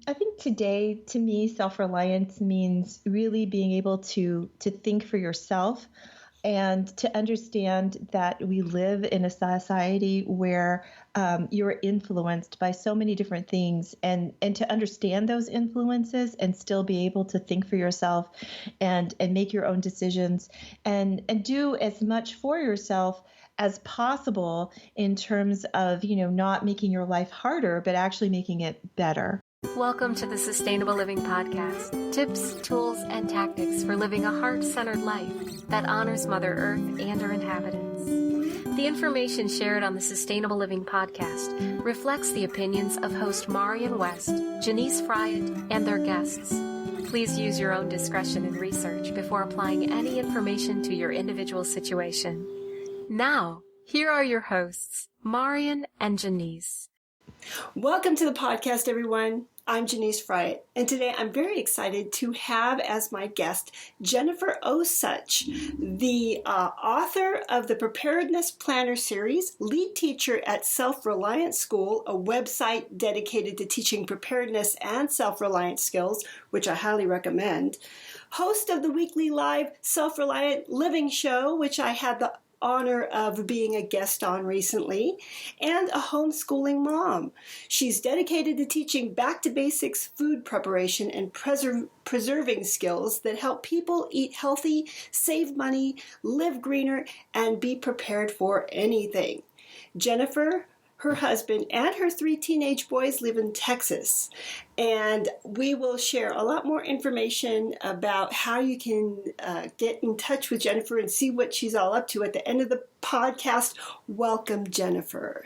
I think today, to me, self-reliance means really being able to think for yourself and to understand that we live in a society where you're influenced by so many different things, and to understand those influences and still be able to think for yourself and make your own decisions and do as much for yourself as possible in terms of, not making your life harder, but actually making it better. Welcome to the Sustainable Living Podcast. Tips, tools, and tactics for living a heart-centered life that honors Mother Earth and her inhabitants. The information shared on the Sustainable Living Podcast reflects the opinions of host Marianne West, Janice Friant, and their guests. Please use your own discretion in research before applying any information to your individual situation. Now, here are your hosts, Marianne and Janice. Welcome to the podcast, everyone. I'm Janice Friant, and today I'm very excited to have as my guest Jennifer Osuch, the author of the Preparedness Planner series, lead teacher at Self-Reliance School, a website dedicated to teaching preparedness and self-reliance skills, which I highly recommend, host of the weekly live Self-Reliant Living show, which I had the honor of being a guest on recently, and a homeschooling mom. She's dedicated to teaching back to basics food preparation and preserving skills that help people eat healthy, save money, live greener, and be prepared for anything. Jennifer, her husband, and her 3 teenage boys live in Texas. And we will share a lot more information about how you can get in touch with Jennifer and see what she's all up to at the end of the podcast. Welcome, Jennifer.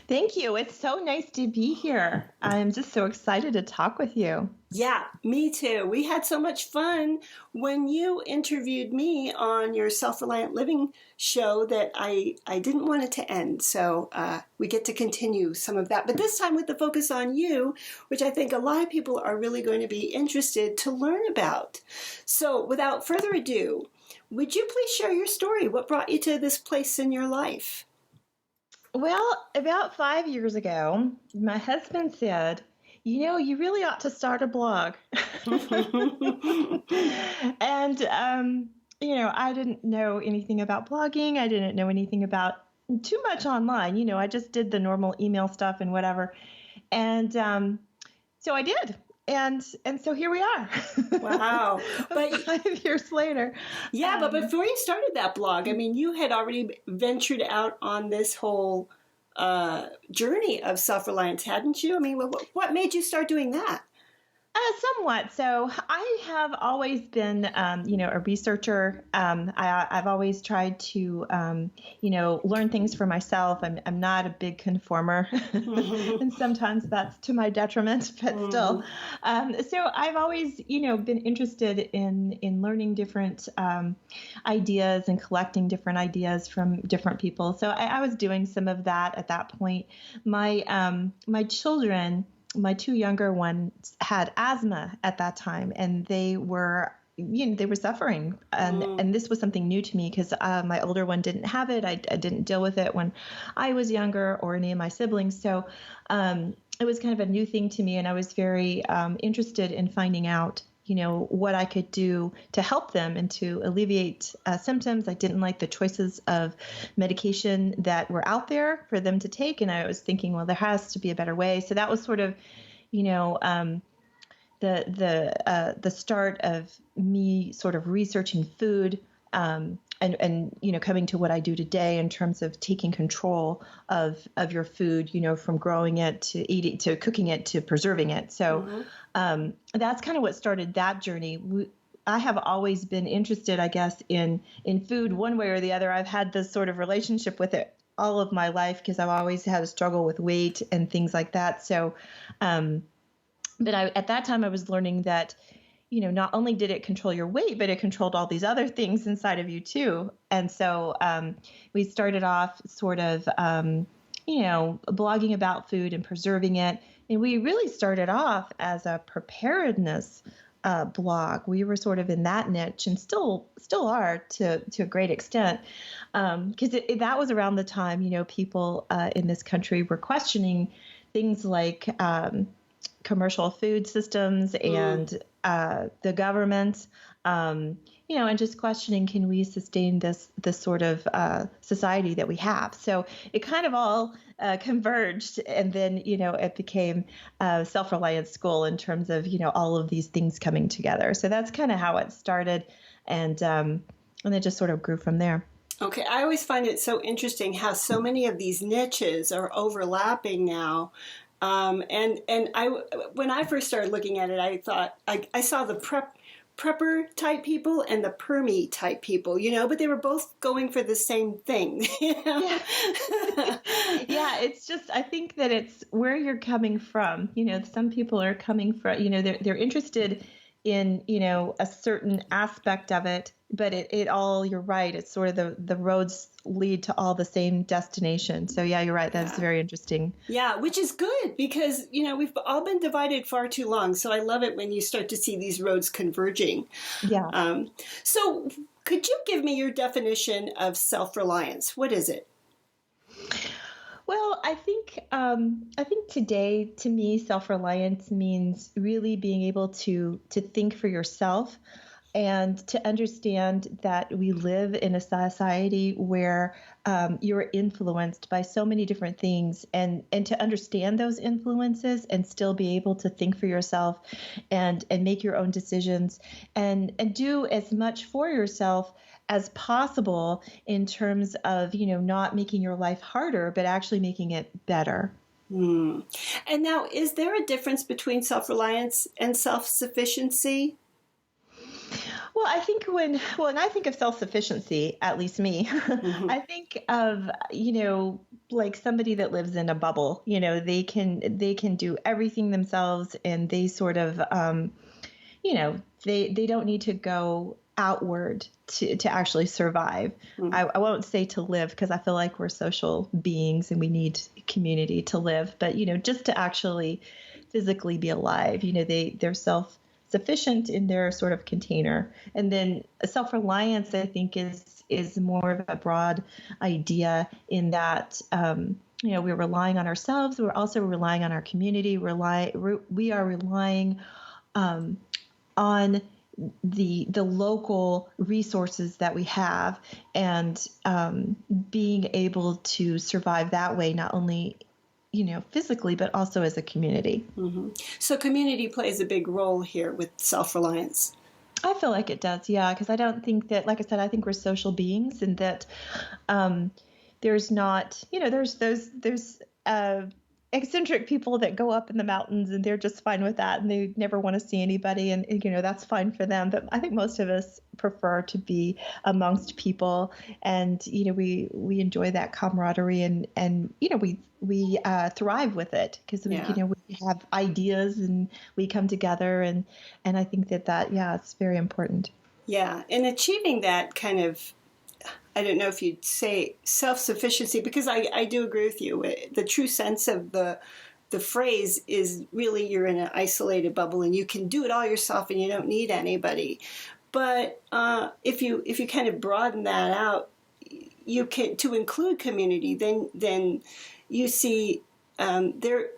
Thank you. It's so nice to be here. I'm just so excited to talk with you. Yeah, me too. We had so much fun when you interviewed me on your Self-Reliant Living show that I didn't want it to end. So we get to continue some of that. But this time with the focus on you, which I think a lot of people are really going to be interested to learn about. So without further ado, would you please share your story? What brought you to this place in your life? Well, about 5 years ago, my husband said, you really ought to start a blog. And, I didn't know anything about blogging. I didn't know anything about too much online. I just did the normal email stuff and whatever. And so I did. And so here we are. Wow. But 5 years later. Yeah, but before you started that blog, I mean, you had already ventured out on this whole journey of self-reliance, hadn't you? I mean, what made you start doing that? Somewhat. So I have always been, a researcher. I've always tried to, learn things for myself. I'm not a big conformer, and sometimes that's to my detriment, but still. So I've always, been interested in learning different ideas and collecting different ideas from different people. So I was doing some of that at that point. My children, my 2 younger ones, had asthma at that time, and they were suffering. And this was something new to me because my older one didn't have it. I didn't deal with it when I was younger or any of my siblings. So it was kind of a new thing to me, and I was very interested in finding out what I could do to help them and to alleviate symptoms. I didn't like the choices of medication that were out there for them to take. And I was thinking, well, there has to be a better way. So that was sort of, the start of me sort of researching food, and coming to what I do today in terms of taking control of your food, from growing it to eating, to cooking it, to preserving it. So that's kind of what started that journey. I have always been interested, I guess, in food one way or the other. I've had this sort of relationship with it all of my life because I've always had a struggle with weight and things like that. So, but at that time I was learning that, not only did it control your weight, but it controlled all these other things inside of you too. And so we started off sort of, blogging about food and preserving it. And we really started off as a preparedness blog. We were sort of in that niche and still are to a great extent. Because that was around the time, people in this country were questioning things like commercial food systems and the government, and just questioning, can we sustain this sort of society that we have? So it kind of all converged, and then it became self-reliance school in terms of all of these things coming together. So that's kind of how it started, and it just sort of grew from there. Okay, I always find it so interesting how so many of these niches are overlapping now. And when I first started looking at it, I thought I saw the prepper type people and the permie type people, but they were both going for the same thing. Yeah. Yeah, it's just, I think that it's where you're coming from. Some people are coming from, they're interested in, a certain aspect of it, but it all, you're right. It's sort of the roads lead to all the same destination. So yeah, you're right. That's very interesting. Yeah, which is good because, we've all been divided far too long. So I love it when you start to see these roads converging. Yeah. So could you give me your definition of self-reliance? What is it? Well, I think today, to me, self-reliance means really being able to think for yourself and to understand that we live in a society where you're influenced by so many different things, and to understand those influences and still be able to think for yourself and make your own decisions and do as much for yourself as possible in terms of, not making your life harder, but actually making it better. And now, is there a difference between self-reliance and self-sufficiency? Well, I think when I think of self-sufficiency, at least me, I think of, like somebody that lives in a bubble. They can do everything themselves, and they sort of, they don't need to go outward to actually survive. I won't say to live, because I feel like we're social beings and we need community to live, but just to actually physically be alive. They're self-sufficient in their sort of container. And then self-reliance, I think, is more of a broad idea in that we're relying on ourselves. We're also relying on our community. We are relying on the local resources that we have, and being able to survive that way, not only physically, but also as a community. So community plays a big role here with self-reliance. I feel like it does, yeah, because I don't think that, like I said, I think we're social beings, and that there's not, there's eccentric people that go up in the mountains and they're just fine with that, and they never want to see anybody, and that's fine for them. But I think most of us prefer to be amongst people, and we enjoy that camaraderie, and we thrive with it, because we have ideas and we come together, and I think that it's very important. Yeah, and achieving that kind of, I don't know if you'd say self-sufficiency, because I do agree with you. The true sense of the phrase is really you're in an isolated bubble and you can do it all yourself and you don't need anybody. But if you kind of broaden that out, you can to include community, then you see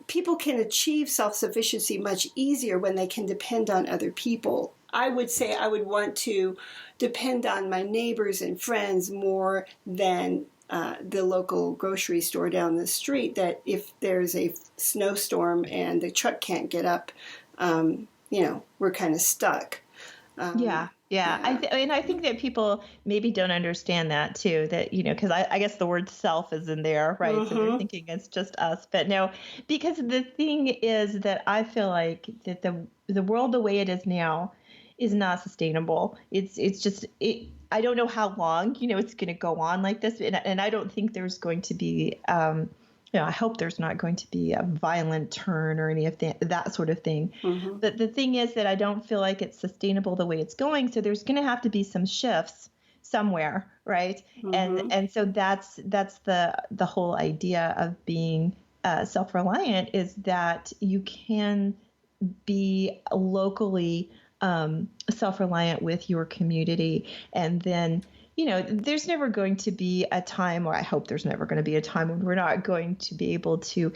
people can achieve self-sufficiency much easier when they can depend on other people. I would say I would want to depend on my neighbors and friends more than the local grocery store down the street, that if there's a snowstorm and the truck can't get up, we're kind of stuck. Yeah. I think that people maybe don't understand that too, that, because I guess the word self is in there, right? So they're thinking it's just us. But no, because the thing is that I feel like that the world the way it is now is not sustainable. It's just, I don't know how long, it's going to go on like this. And I don't think there's going to be, I hope there's not going to be a violent turn or any of that sort of thing. But the thing is that I don't feel like it's sustainable the way it's going. So there's going to have to be some shifts somewhere, right? And so that's the whole idea of being self-reliant, is that you can be locally self-reliant with your community. And then, there's never going to be a time, or I hope there's never going to be a time, when we're not going to be able to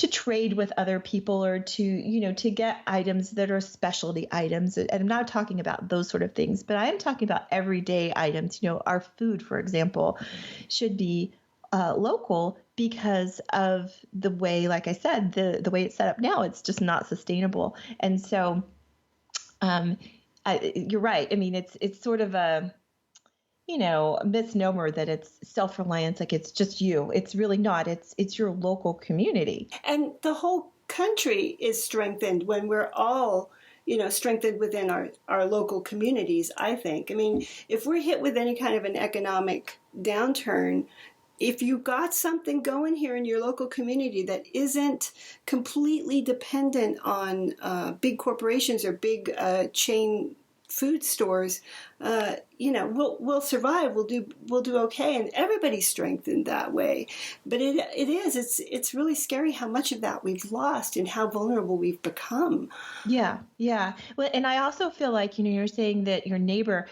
trade with other people or to get items that are specialty items. And I'm not talking about those sort of things, but I am talking about everyday items. Our food, for example, should be local because of the way, like I said, the way it's set up now, it's just not sustainable. And so you're right. I mean, it's sort of a misnomer that it's self-reliance, like it's just you. It's really not. It's your local community. And the whole country is strengthened when we're all, strengthened within our local communities, I think. I mean, if we're hit with any kind of an economic downturn, if you got something going here in your local community that isn't completely dependent on big corporations or big chain food stores, we'll survive. We'll do okay, and everybody's strengthened that way. But it's really scary how much of that we've lost and how vulnerable we've become. Yeah. Well, and I also feel like you're saying that your neighbor,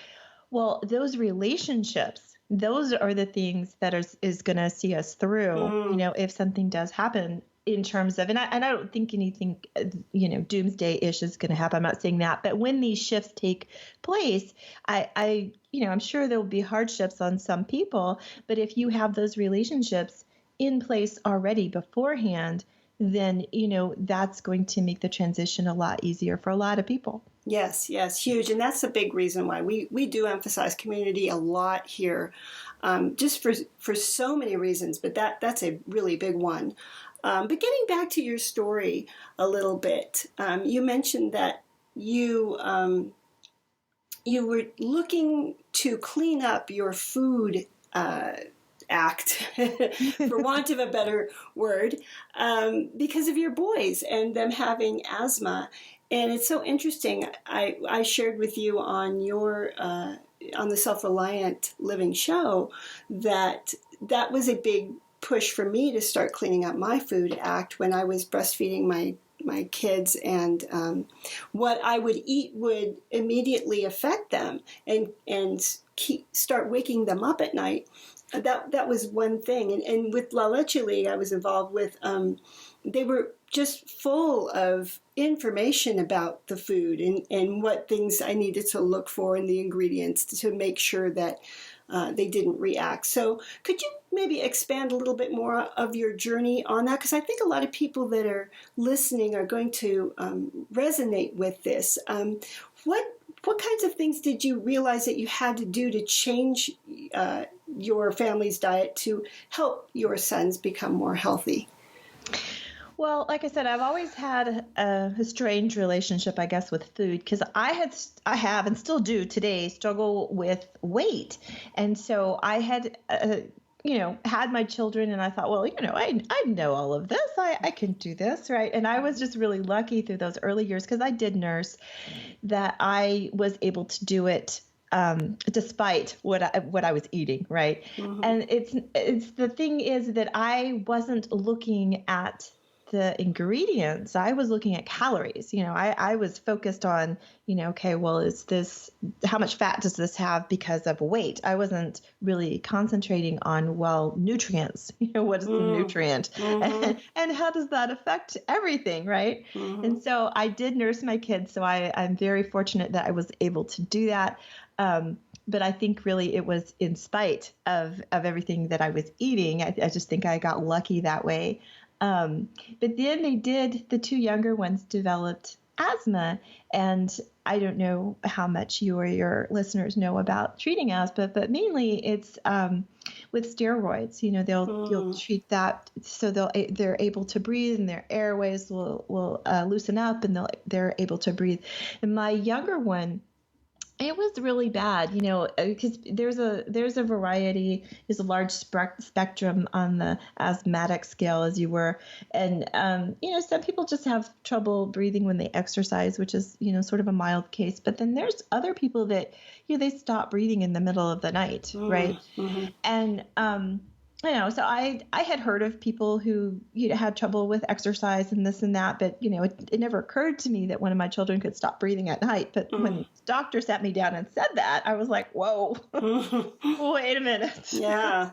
well, those relationships, those are the things that is going to see us through. If something does happen. In terms of, and I don't think anything, doomsday-ish is going to happen. I'm not saying that, but when these shifts take place, I'm sure there will be hardships on some people, but if you have those relationships in place already beforehand, then, that's going to make the transition a lot easier for a lot of people. Yes, huge. And that's a big reason why we do emphasize community a lot here, just for so many reasons, but that's a really big one. But getting back to your story a little bit, you mentioned that you were looking to clean up your food act, for want of a better word, because of your boys and them having asthma. And it's so interesting. I shared with you on your on the Self-Reliant Living show that was a big push for me to start cleaning up my food act when I was breastfeeding my kids, and what I would eat would immediately affect them and start waking them up at night. That was one thing. And with La Leche League I was involved with, they were just full of information about the food and what things I needed to look for in the ingredients to make sure that they didn't react. So could you maybe expand a little bit more of your journey on that? Because I think a lot of people that are listening are going to resonate with this. What kinds of things did you realize that you had to do to change your family's diet to help your sons become more healthy? Well, like I said, I've always had a strange relationship, I guess, with food, because I have and still do today struggle with weight. And so I had, had my children, and I thought, well, I know all of this. I can do this, right? And I was just really lucky through those early years, because I did nurse, that I was able to do it despite what I was eating, right? Mm-hmm. And it's the thing is that I wasn't looking at the ingredients. I was looking at calories. I was focused on, okay, well, how much fat does this have because of weight? I wasn't really concentrating on, nutrients. What is the nutrient? Mm-hmm. And how does that affect everything, right? Mm-hmm. And so I did nurse my kids. So I'm very fortunate that I was able to do that. But I think really it was in spite of everything that I was eating. I just think I got lucky that way. But then the two younger ones developed asthma, and I don't know how much you or your listeners know about treating asthma, but mainly it's with steroids. You'll treat that so they're able to breathe, and their airways will loosen up, and they're able to breathe. And my younger one, it was really bad, because there's a variety, there's a large spectrum on the asthmatic scale, as you were. And, some people just have trouble breathing when they exercise, which is, sort of a mild case. But then there's other people that, they stop breathing in the middle of the night, right? Mm-hmm. And, so I had heard of people who had trouble with exercise and this and that, but it never occurred to me that one of my children could stop breathing at night. But when the doctor sat me down and said that, I was like, whoa, wait a minute. Yeah.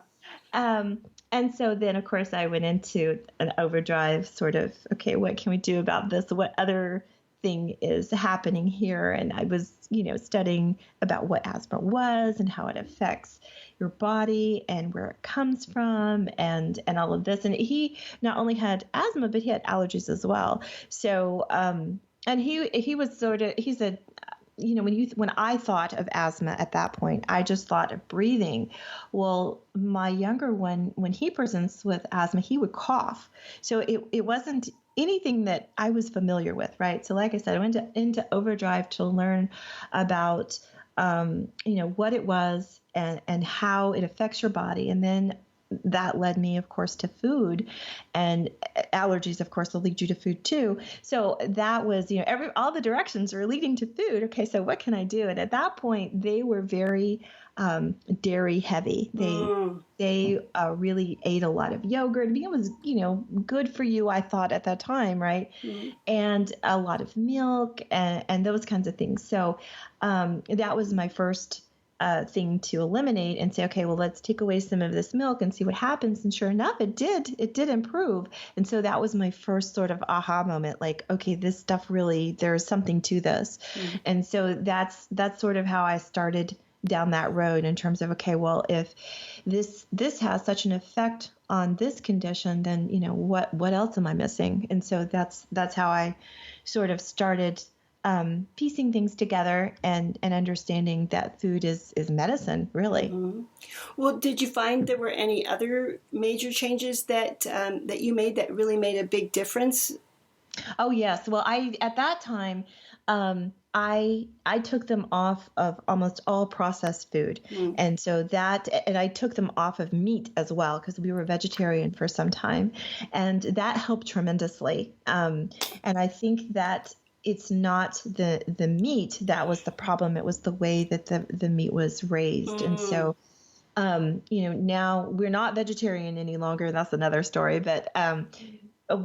And And so then, of course, I went into an overdrive sort of, okay, what can we do about this? What other thing is happening here? And I was, studying about what asthma was and how it affects your body and where it comes from and all of this. And he not only had asthma, but he had allergies as well. So, and he was he's a, when I thought of asthma at that point, I just thought of breathing. Well, my younger one, when he presents with asthma, he would cough. So it wasn't anything that I was familiar with, right? So like I said, I went into overdrive to learn about, what it was and how it affects your body. And then that led me, of course, to food, and allergies, of course, will lead you to food too. So that was, all the directions were leading to food. Okay, so what can I do? And at that point, they were very dairy heavy. They really ate a lot of yogurt. I mean, it was, good for you, I thought at that time, right? Mm-hmm. And a lot of milk and those kinds of things. So that was my first thing to eliminate and say, okay, well, let's take away some of this milk and see what happens. And sure enough, it did improve. And so that was my first sort of aha moment, like, okay, this stuff really, there's something to this. Mm-hmm. And so that's sort of how I started down that road in terms of, okay, well, if this has such an effect on this condition, then, what else am I missing? And so that's how I sort of started piecing things together and understanding that food is medicine, really. Mm-hmm. Well, did you find there were any other major changes that you made that really made a big difference? Oh, yes. Well, at that time, I took them off of almost all processed food. Mm. And so and I took them off of meat as well, because we were vegetarian for some time, and that helped tremendously. And I think that it's not the meat that was the problem. It was the way that the meat was raised. Mm. And so, now we're not vegetarian any longer. That's another story. But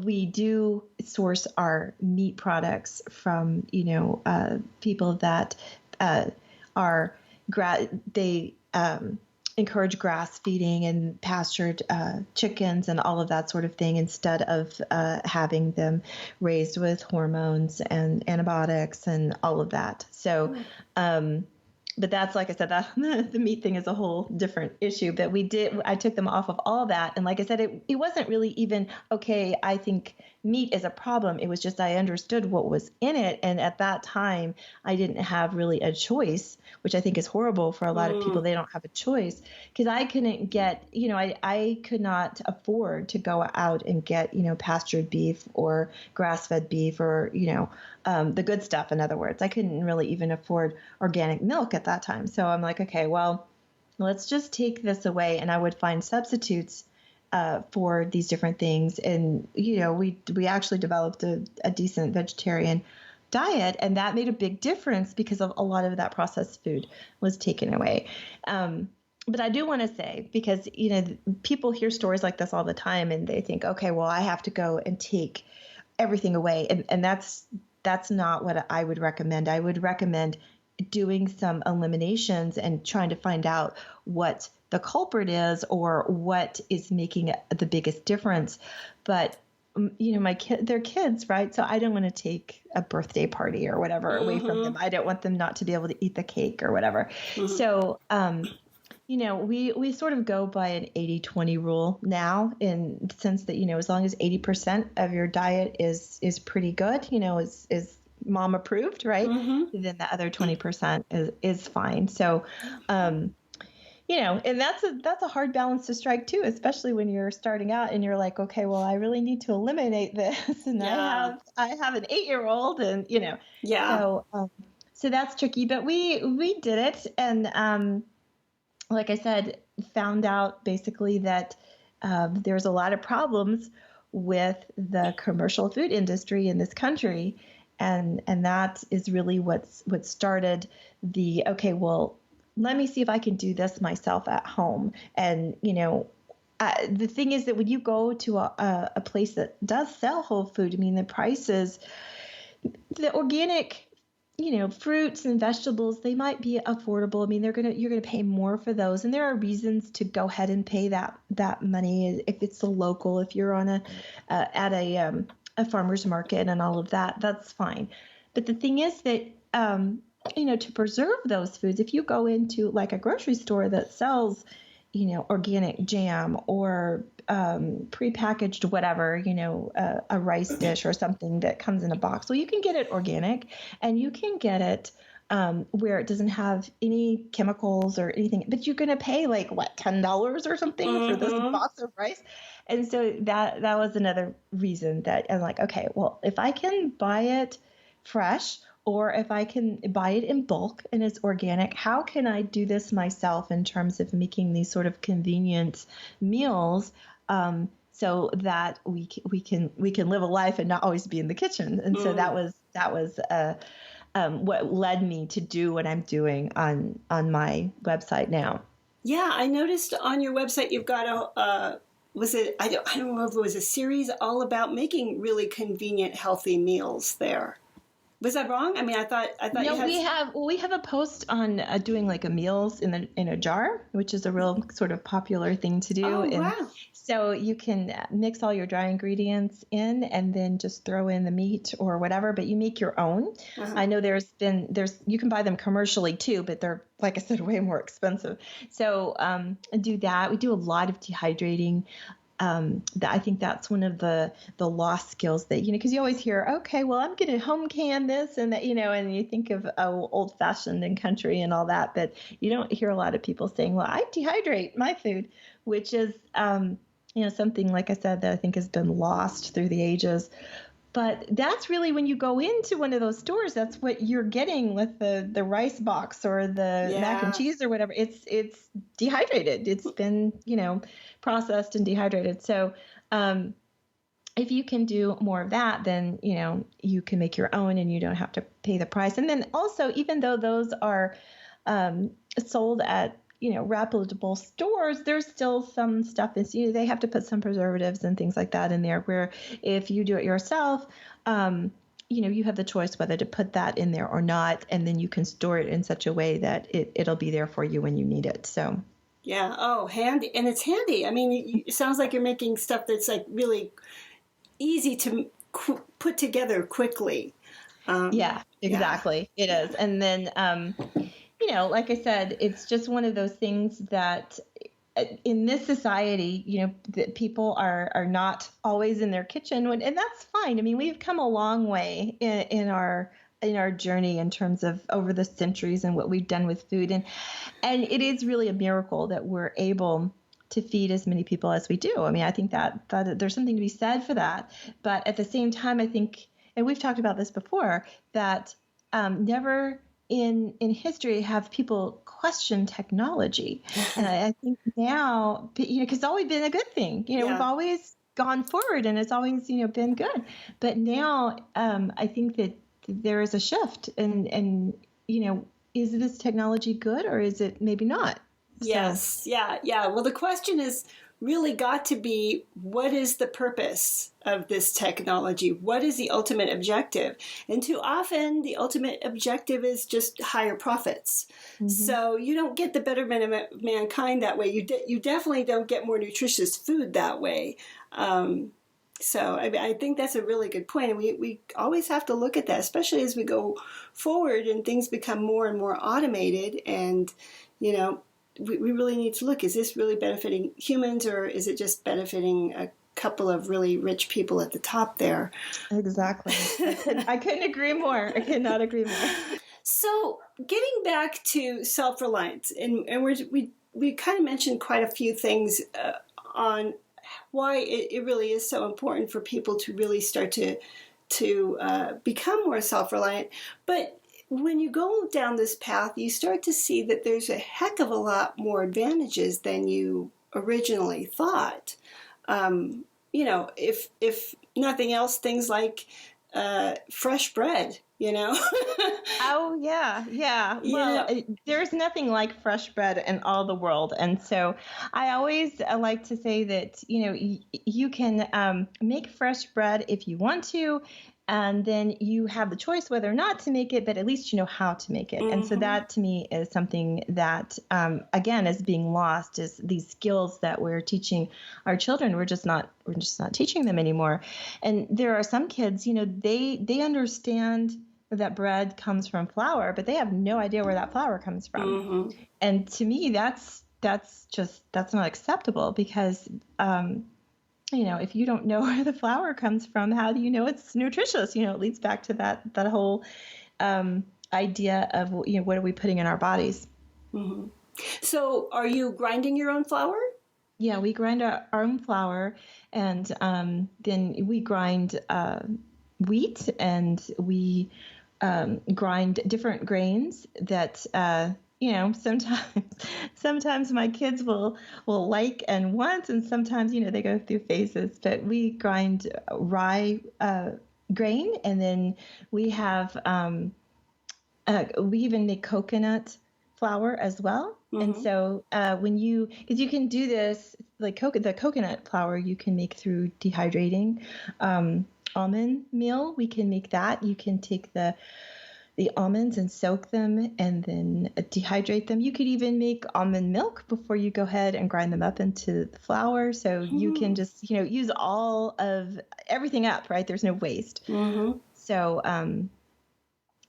we do source our meat products from, people that are encourage grass feeding and pastured chickens and all of that sort of thing, instead of having them raised with hormones and antibiotics and all of that. So, but that's, like I said, the meat thing is a whole different issue. But I took them off of all that. And like I said, it wasn't really even, okay, I think meat is a problem. It was just I understood what was in it. And at that time, I didn't have really a choice, which I think is horrible for a lot of people. They don't have a choice, because I couldn't get, I could not afford to go out and get, pastured beef or grass-fed beef or, the good stuff. In other words, I couldn't really even afford organic milk at that time. So I'm like, okay, well, let's just take this away. And I would find substitutes for these different things. And, we actually developed a decent vegetarian diet, and that made a big difference because of a lot of that processed food was taken away. But I do want to say, because, people hear stories like this all the time and they think, okay, well, I have to go and take everything away. And that's not what I would recommend. I would recommend doing some eliminations and trying to find out what the culprit is or what is making the biggest difference. But they're kids, right? So I don't want to take a birthday party or whatever away from them. I don't want them not to be able to eat the cake or whatever. Mm-hmm. So, we sort of go by an 80-20 rule now, in the sense that, as long as 80% of your diet is pretty good, is mom approved, right? Mm-hmm. Then the other 20% is fine. So, and that's a hard balance to strike too, especially when you're starting out and you're like, okay, well, I really need to eliminate this, and I have an 8-year-old, and so that's tricky. But we did it, and like I said, found out basically that there's a lot of problems with the commercial food industry in this country, and that is really what started the, okay, well, let me see if I can do this myself at home. And, the thing is that when you go to a place that does sell whole food, I mean, the prices, the organic, fruits and vegetables, they might be affordable. I mean, you're gonna pay more for those, and there are reasons to go ahead and pay that money if it's the local. If you're on at a farmer's market and all of that, that's fine. But the thing is that to preserve those foods, if you go into like a grocery store that sells organic jam or prepackaged whatever, a rice dish or something that comes in a box. Well, you can get it organic, and you can get it where it doesn't have any chemicals or anything, but you're going to pay like $10 or something for this box of rice. And so that was another reason that I'm like, okay, well, if I can buy it fresh, or if I can buy it in bulk and it's organic, how can I do this myself in terms of making these sort of convenient meals so that we can live a life and not always be in the kitchen? And so that was what led me to do what I'm doing on my website now. Yeah, I noticed on your website you've got I don't know if it was a series all about making really convenient, healthy meals there. Was that wrong? I mean, I thought no, you had... we have a post on doing like a meals in a jar, which is a real sort of popular thing to do. Oh, and wow. So you can mix all your dry ingredients in and then just throw in the meat or whatever, but you make your own. Uh-huh. I know you can buy them commercially too, but they're, like I said, way more expensive. So do that. We do a lot of dehydrating. I think that's one of the lost skills that, because you always hear, okay, well, I'm going to home can this and that, and you think of old fashioned and country and all that, but you don't hear a lot of people saying, well, I dehydrate my food, which is, something, like I said, that I think has been lost through the ages. But that's really when you go into one of those stores, that's what you're getting with the rice box or the mac and cheese or whatever. It's dehydrated. It's been, processed and dehydrated. So if you can do more of that, then, you can make your own and you don't have to pay the price. And then also, even though those are sold at, reputable stores, there's still some stuff is, they have to put some preservatives and things like that in there, where if you do it yourself, you have the choice whether to put that in there or not. And then you can store it in such a way that it'll be there for you when you need it. So. Yeah. Oh, handy. And it's handy. I mean, it sounds like you're making stuff that's like really easy to put together quickly. Yeah, exactly. Yeah. It is. And then, like I said, it's just one of those things that in this society, that people are not always in their kitchen, and that's fine. I mean, we've come a long way in our journey in terms of over the centuries and what we've done with food. And it is really a miracle that we're able to feed as many people as we do. I mean, I think that there's something to be said for that. But at the same time, I think, and we've talked about this before, that never in history have people question technology. And I think now, because it's always been a good thing. We've always gone forward and it's always, been good. But now I think that there is a shift and is this technology good or is it maybe not? Yes. So. Yeah. Well, the question is really got to be, what is the purpose of this technology? What is the ultimate objective? And too often the ultimate objective is just higher profits. Mm-hmm. So you don't get the betterment of mankind that way. You definitely don't get more nutritious food that way. So I think that's a really good point. And we always have to look at that, especially as we go forward and things become more and more automated. And, we really need to look, is this really benefiting humans or is it just benefiting a couple of really rich people at the top there? Exactly. I couldn't agree more. I could not agree more. So getting back to self-reliance, and we kind of mentioned quite a few things on why it really is so important for people to really start to become more self-reliant. But when you go down this path, you start to see that there's a heck of a lot more advantages than you originally thought. If nothing else, things like fresh bread, Oh, yeah. Well, there's nothing like fresh bread in all the world. And so I always like to say that, you can make fresh bread if you want to. And then you have the choice whether or not to make it, but at least you know how to make it. And so that to me is something that, again, is being lost, is these skills that we're teaching our children. We're just not teaching them anymore. And there are some kids, they understand that bread comes from flour, but they have no idea where that flour comes from. And to me, that's not acceptable, because, if you don't know where the flour comes from, how do you know it's nutritious? It leads back to that whole idea of, what are we putting in our bodies? So are you grinding your own flour? Yeah, we grind our own flour, and then we grind wheat, and we grind different grains that, sometimes my kids will like and want, and sometimes, they go through phases, but we grind rye grain, and then we have, we even make coconut flour as well. And so because you can do this, like the coconut flour, you can make through dehydrating. Almond meal, we can make that. You can take the almonds and soak them and then dehydrate them. You could even make almond milk before you go ahead and grind them up into the flour. So you can just, use all of everything up, right? There's no waste. So,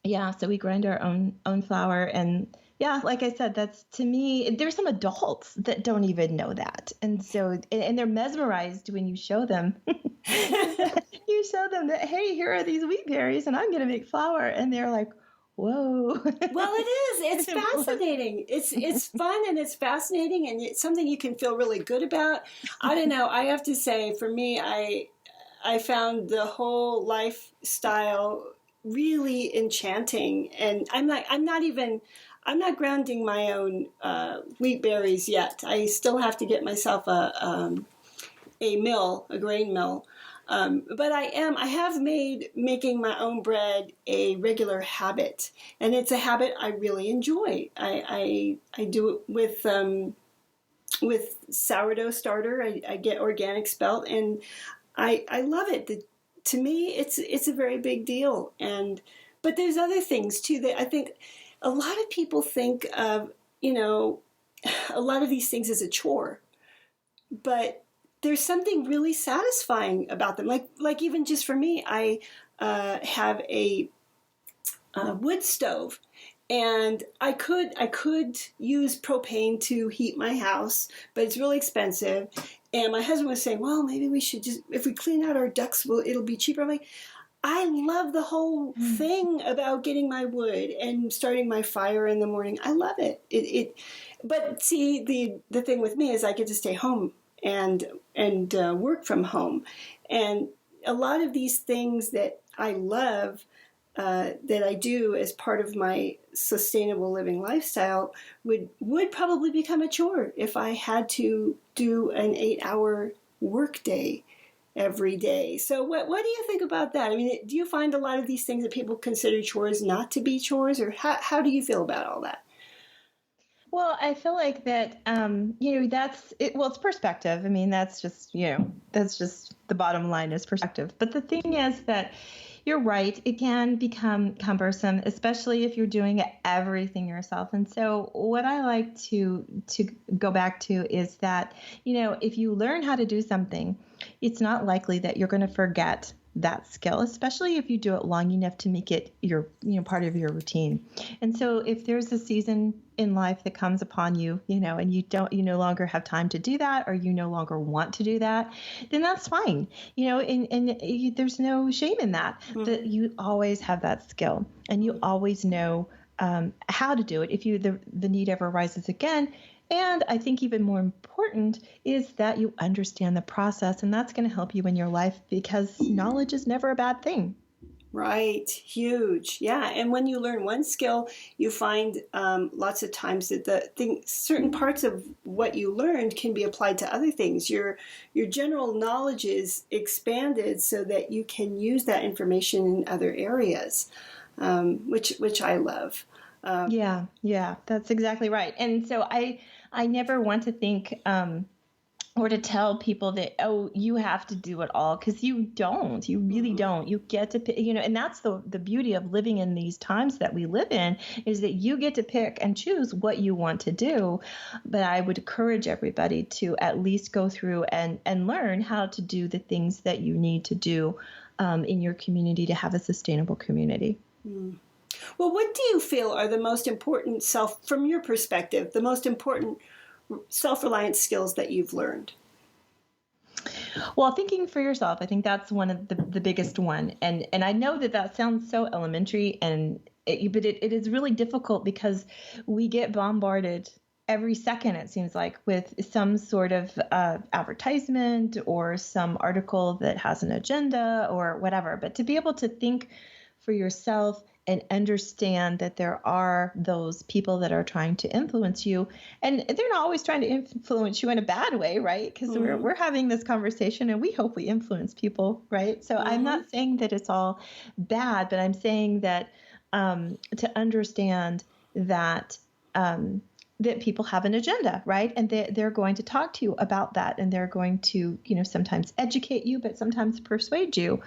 so we grind our own flour. And yeah, like I said, that's, to me, there's some adults that don't even know that. And so, and they're mesmerized when you show them. You show them that, hey, here are these wheat berries, and I'm going to make flour. And they're like, whoa. Well, it is. It's fascinating. It's fun, and it's fascinating, and it's something you can feel really good about. I don't know. I have to say, for me, I found the whole lifestyle really enchanting. And I'm not grounding my own wheat berries yet. I still have to get myself a grain mill. But I have made making my own bread a regular habit, and it's a habit I really enjoy. I do it with sourdough starter. I get organic spelt, and I love it. To me, it's a very big deal. But there's other things too that I think a lot of people think of, a lot of these things as a chore, but there's something really satisfying about them. Like even just for me, I have a wood stove, and I could use propane to heat my house, but it's really expensive. And my husband was saying, well, maybe we should just, if we clean out our ducts, it'll be cheaper. I'm like, I love the whole thing about getting my wood and starting my fire in the morning. I love it. But see, the thing with me is I get to stay home and work from home. And a lot of these things that I love, that I do as part of my sustainable living lifestyle would probably become a chore if I had to do an 8-hour work day every day. So what do you think about that? I mean, do you find a lot of these things that people consider chores not to be chores, or how do you feel about all that? Well, I feel like that, that's it. Well, it's perspective. I mean, that's just the bottom line is perspective. But the thing is that you're right. It can become cumbersome, especially if you're doing everything yourself. And so what I like to go back to is that, if you learn how to do something, it's not likely that you're going to forget that skill, especially if you do it long enough to make it your, part of your routine. And so if there's a season in life that comes upon you, and you no longer have time to do that, or you no longer want to do that, then that's fine. There's no shame in that, that you always have that skill and you always know how to do it if the need ever arises again. And I think even more important is that you understand the process, and that's going to help you in your life, because knowledge is never a bad thing. Right. Huge. Yeah. And when you learn one skill, you find lots of times that certain parts of what you learned can be applied to other things. Your general knowledge is expanded so that you can use that information in other areas, which I love. Yeah, that's exactly right. And so I never want to think or to tell people that, oh, you have to do it all, because you really don't. You get to pick, and that's the beauty of living in these times that we live in, is that you get to pick and choose what you want to do. But I would encourage everybody to at least go through and learn how to do the things that you need to do in your community to have a sustainable community. Well, what do you feel are the most important from your perspective, the most important self-reliance skills that you've learned? Well, thinking for yourself, I think that's one of the biggest one. And I know that sounds so elementary, but it is really difficult, because we get bombarded every second, it seems like, with some sort of advertisement or some article that has an agenda or whatever. But to be able to think for yourself and understand that there are those people that are trying to influence you, and they're not always trying to influence you in a bad way, right? Because we're having this conversation and we hope we influence people, right? So I'm not saying that it's all bad, but I'm saying that to understand that that people have an agenda, right? And they're going to talk to you about that, and they're going to, sometimes educate you, but sometimes persuade you,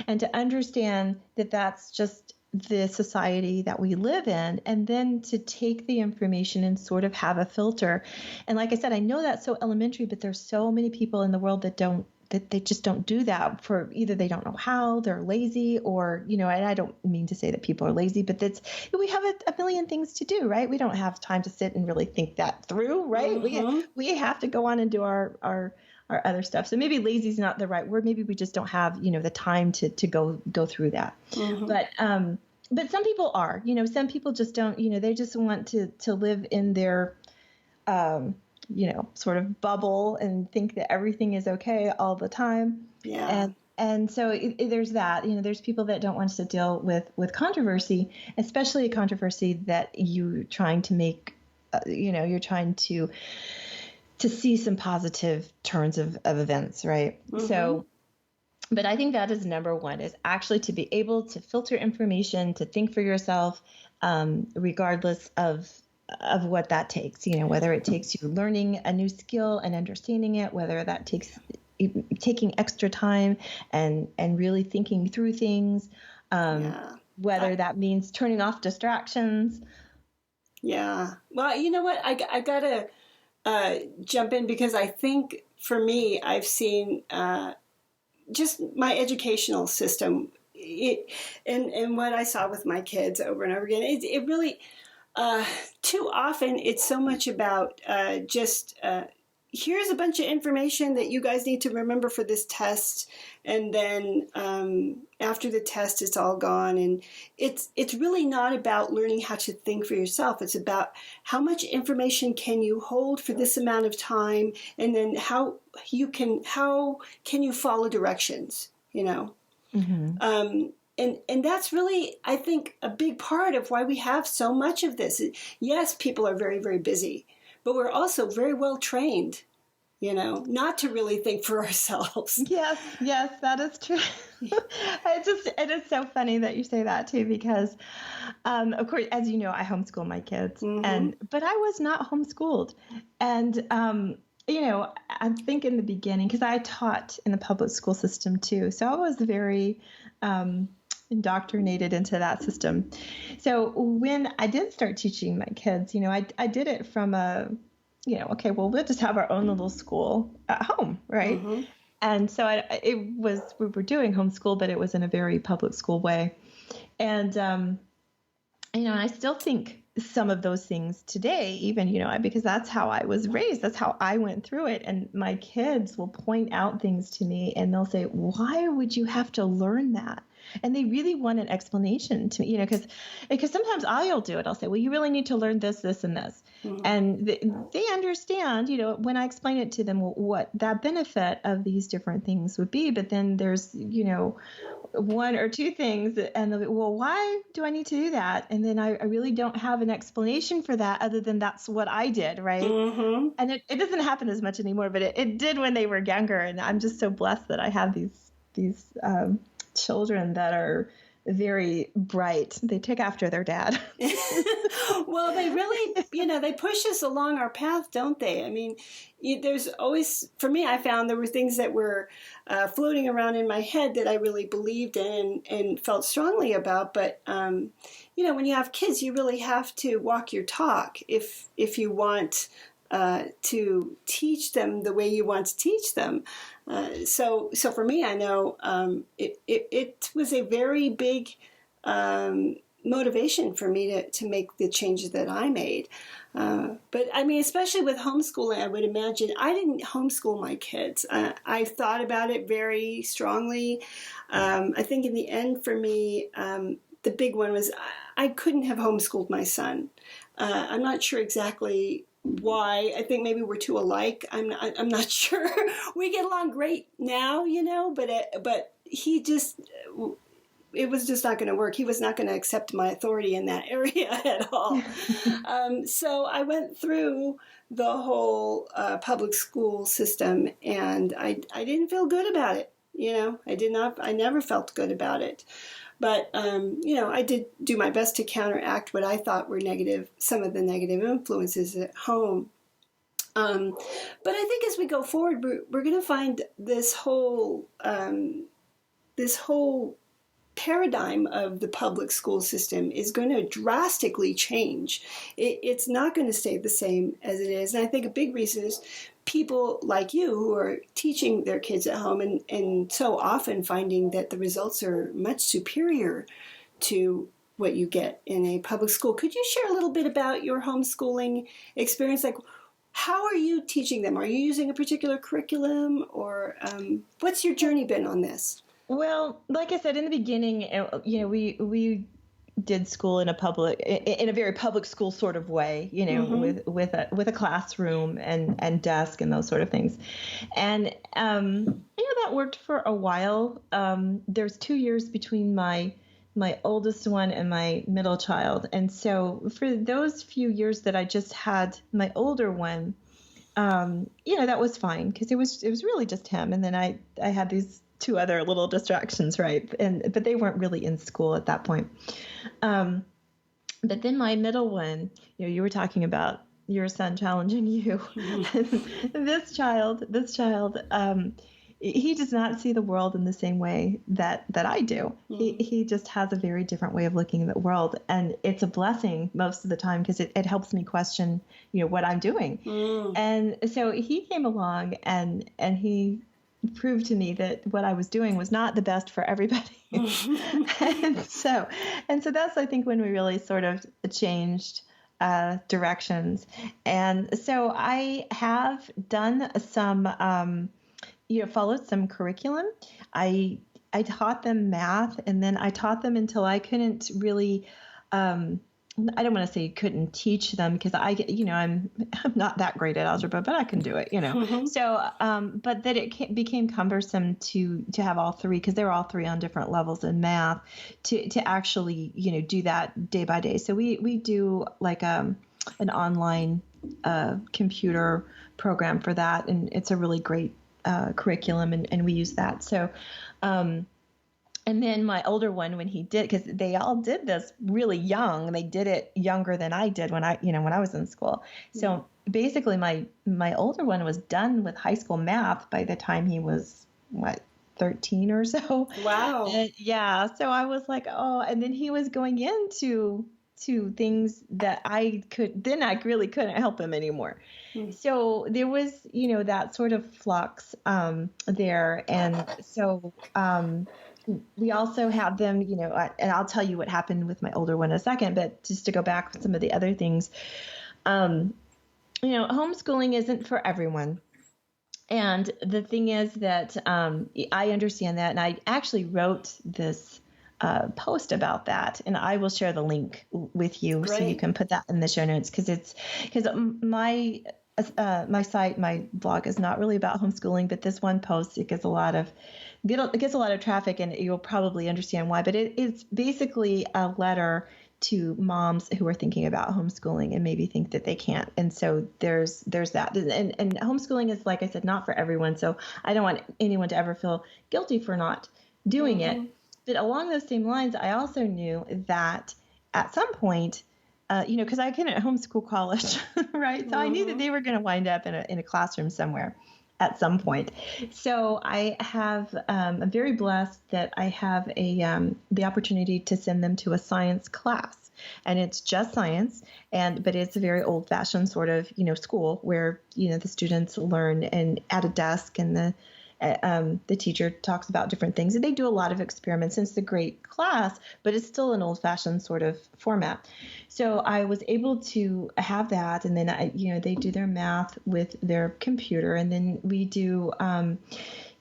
and to understand that that's just the society that we live in, and then to take the information and sort of have a filter. And like I said, I know that's so elementary, but there's so many people in the world that they just don't do that, for either they don't know how, they're lazy, or, and I don't mean to say that people are lazy, but we have a million things to do, right? We don't have time to sit and really think that through, right? We have to go on and do our other stuff. So maybe lazy is not the right word. Maybe we just don't have, the time to go through that. But some people are, some people just don't, they just want to live in their, sort of bubble and think that everything is okay all the time. Yeah. And so there's that, there's people that don't want to deal with controversy, especially a controversy that you're trying to make, you're trying to see some positive turns of events, right? So, but I think that is number one, is actually to be able to filter information, to think for yourself, regardless of what that takes, whether it takes you learning a new skill and understanding it, whether that takes taking extra time and really thinking through things, whether that means turning off distractions. Yeah. Well, you know what? I gotta jump in, because I think for me, I've seen just my educational system, and what I saw with my kids over and over again. It really, too often, it's so much about here's a bunch of information that you guys need to remember for this test, and then after the test, it's all gone. And it's really not about learning how to think for yourself. It's about how much information can you hold for this amount of time, and then how can you follow directions, And that's really, I think, a big part of why we have so much of this. Yes, people are very, very busy, but we're also very well trained, not to really think for ourselves. Yes, that is true. It is so funny that you say that too, because, of course, as you know, I homeschool my kids, but I was not homeschooled. And, I think in the beginning, because I taught in the public school system too, so I was very indoctrinated into that system. So when I did start teaching my kids, I did it from okay, well, we'll just have our own little school at home, right? And so we were doing homeschool, but it was in a very public school way. And, and I still think some of those things today, even, because that's how I was raised. That's how I went through it. And my kids will point out things to me and they'll say, why would you have to learn that? And they really want an explanation to me, because sometimes I'll do it. I'll say, well, you really need to learn this, this, and this. And they understand, when I explain it to them, what that benefit of these different things would be. But then there's, one or two things, and they'll be, well, why do I need to do that? And then I really don't have an explanation for that other than that's what I did, right? And it doesn't happen as much anymore, but it did when they were younger. And I'm just so blessed that I have these children that are very bright. They take after their dad. Well, they really, they push us along our path, don't they? I mean, there's always, for me, I found there were things that were floating around in my head that I really believed in and felt strongly about. But, when you have kids, you really have to walk your talk if you want to teach them the way you want to teach them. So for me, I know it was a very big motivation for me to make the changes that I made. But I mean, especially with homeschooling, I would imagine I didn't homeschool my kids. I thought about it very strongly. I think in the end for me, the big one was I couldn't have homeschooled my son. I'm not sure exactly why. I think maybe we're too alike. I'm not sure. We get along great now, but he just, it was just not going to work. He was not going to accept my authority in that area at all. So I went through the whole public school system, and I didn't feel good about it. I never felt good about it. But, I did do my best to counteract what I thought were some of the negative influences at home. But I think as we go forward, we're going to find this whole paradigm of the public school system is going to drastically change. It's not going to stay the same as it is. And I think a big reason is people like you who are teaching their kids at home and so often finding that the results are much superior to what you get in a public school. Could you share a little bit about your homeschooling experience? Like, how are you teaching them? Are you using a particular curriculum, or what's your journey been on this? Well, like I said in the beginning, we did school in a very public school sort of way, with a classroom and desk and those sort of things, and that worked for a while. There's 2 years between my oldest one and my middle child, and so for those few years that I just had my older one, that was fine because it was really just him, and then I had these 2 other little distractions, right? But they weren't really in school at that point. But then my middle one, you were talking about your son challenging you. This child, he does not see the world in the same way that I do. He just has a very different way of looking at the world, and it's a blessing most of the time because it helps me question, what I'm doing. And so he came along and he proved to me that what I was doing was not the best for everybody. and so that's, I think, when we really sort of changed directions. And so I have done some, followed some curriculum. I taught them math, and then I taught them until I couldn't really, I don't want to say couldn't teach them because I'm not that great at algebra, but I can do it, So, but that it became cumbersome to have all 3, because they were all 3 on different levels in math, to actually, do that day by day. So we do like an online computer program for that, and it's a really great curriculum, and we use that. So, and then my older one, when he did, because they all did this really young, they did it younger than I did when I was in school. So basically my older one was done with high school math by the time he was, 13 or so. Wow. Yeah. So I was like, oh, and then he was going into things that I really couldn't help him anymore. So there was, that sort of flux there. And so, we also have them, and I'll tell you what happened with my older one in a second, but just to go back with some of the other things, homeschooling isn't for everyone. And the thing is that I understand that, and I actually wrote this post about that, and I will share the link with you. Great. So you can put that in the show notes, because my site, my blog is not really about homeschooling, but this one post, it gets a lot of traffic, and you'll probably understand why. But it's basically a letter to moms who are thinking about homeschooling and maybe think that they can't. And so there's that. And homeschooling is, like I said, not for everyone. So I don't want anyone to ever feel guilty for not doing it. But along those same lines, I also knew that at some point, because I couldn't homeschool college, right? So I knew that they were going to wind up in a classroom somewhere at some point. So I'm very blessed that I have the opportunity to send them to a science class, and it's just science, but it's a very old-fashioned sort of school where the students learn and at a desk, and the teacher talks about different things, and they do a lot of experiments. And it's a great class, but it's still an old-fashioned sort of format. So I was able to have that, and then they do their math with their computer, and then we do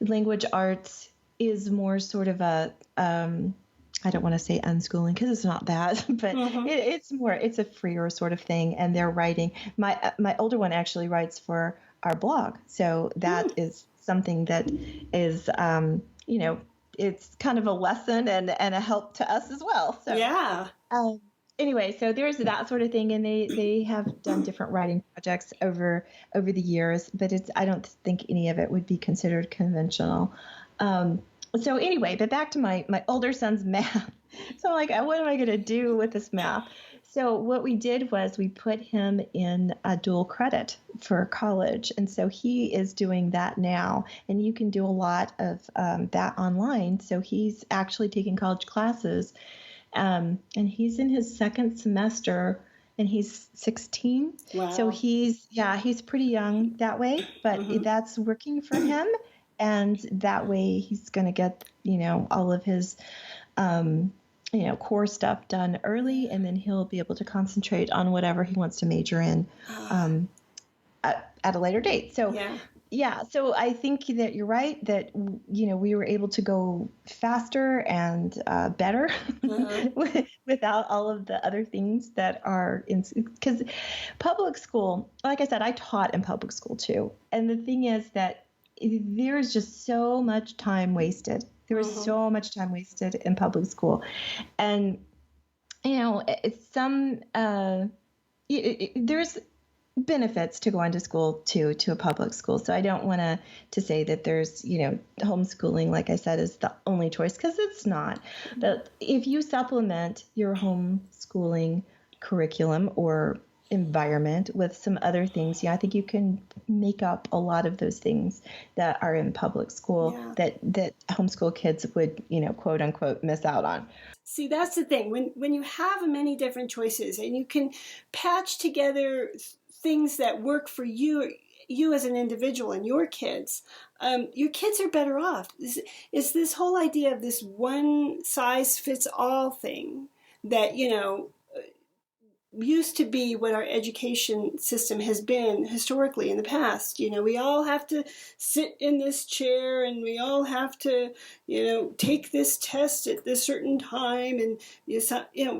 language arts is more sort of a I don't want to say unschooling because it's not that, but it's a freer sort of thing, and they're writing. My older one actually writes for our blog, so that is something that is, it's kind of a lesson and a help to us as well. So yeah. Anyway, so there's that sort of thing, and they have done different writing projects over the years, but I don't think any of it would be considered conventional. So anyway, but back to my older son's math. So I'm like, what am I going to do with this math? So what we did was we put him in a dual credit for college. And so he is doing that now. And you can do a lot of that online. So he's actually taking college classes. And he's in his second semester, and he's 16. Wow. So he's pretty young that way, but that's working for him. And that way he's going to get, all of his core stuff done early, and then he'll be able to concentrate on whatever he wants to major in at a later date. So, so I think that you're right that, we were able to go faster and better without all of the other things that are because public school, like I said, I taught in public school too. And the thing is that there's just so much time wasted. There was so much time wasted in public school. And, there's benefits to going to school to a public school. So I don't want to say that there's, homeschooling, like I said, is the only choice, because it's not. But if you supplement your homeschooling curriculum or environment with some other things, I think you can make up a lot of those things that are in public school that homeschool kids would, quote unquote, miss out on. See, that's the thing. When you have many different choices and you can patch together things that work for you as an individual and your kids are better off. It's this whole idea of this one size fits all thing that, used to be what our education system has been historically in the past. We all have to sit in this chair, and we all have to, take this test at this certain time. And,